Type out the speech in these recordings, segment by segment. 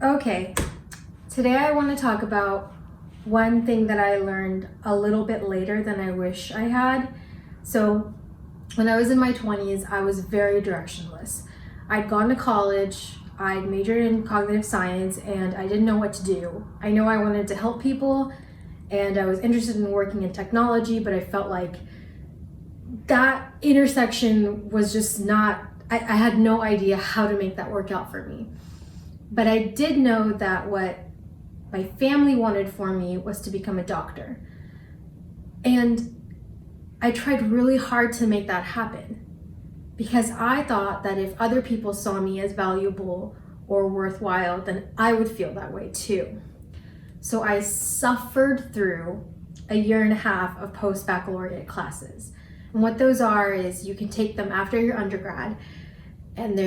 Okay, today I want to talk about one thing that I learned a little bit later than I wish I had. So, when I was in my 20s, I was very directionless. I'd gone to college, I'd majored in cognitive science, and I didn't know what to do. I know I wanted to help people, and I was interested in working in technology, but I felt like that intersection was just not, I had no idea how to make that work out for me. But I did know that what my family wanted for me was to become a doctor. And I tried really hard to make that happen because I thought that if other people saw me as valuable or worthwhile, then I would feel that way too. So I suffered through a year and a half of post-baccalaureate classes. And what those are is you can take them after your undergrad, and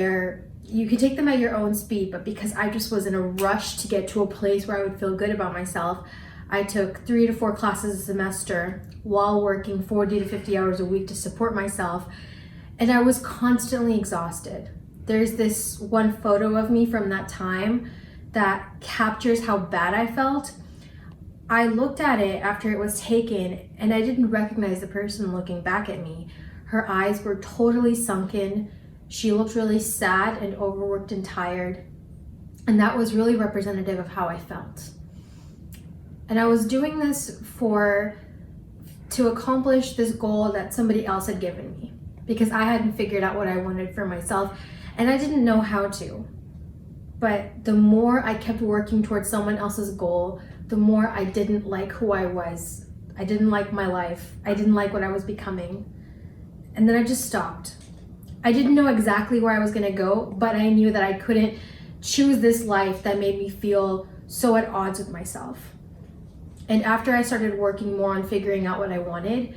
you can take them at your own speed, but because I just was in a rush to get to a place where I would feel good about myself, I took 3 to 4 classes a semester while working 40 to 50 hours a week to support myself, and I was constantly exhausted. There's this one photo of me from that time that captures how bad I felt. I looked at it after it was taken, and I didn't recognize the person looking back at me. Her eyes were totally sunken. She looked really sad and overworked and tired. And that was really representative of how I felt. And I was doing this to accomplish this goal that somebody else had given me because I hadn't figured out what I wanted for myself and I didn't know how to. But the more I kept working towards someone else's goal, the more I didn't like who I was. I didn't like my life. I didn't like what I was becoming. And then I just stopped. I didn't know exactly where I was gonna go, but I knew that I couldn't choose this life that made me feel so at odds with myself. And after I started working more on figuring out what I wanted,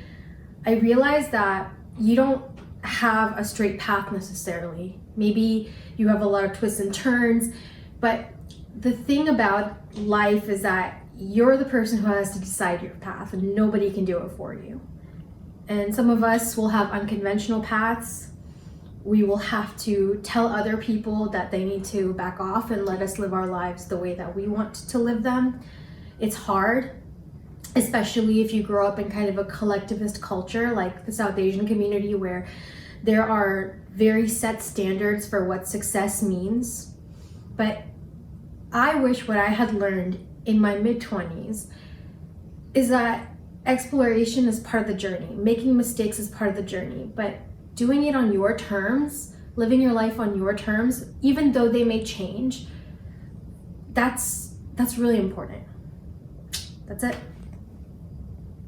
I realized that you don't have a straight path necessarily. Maybe you have a lot of twists and turns, but the thing about life is that you're the person who has to decide your path and nobody can do it for you. And some of us will have unconventional paths. We will have to tell other people that they need to back off and let us live our lives the way that we want to live them. It's hard, especially if you grow up in kind of a collectivist culture like the South Asian community where there are very set standards for what success means. But I wish what I had learned in my mid-20s is that exploration is part of the journey. Making mistakes is part of the journey, but doing it on your terms, living your life on your terms, even though they may change, that's really important. That's it.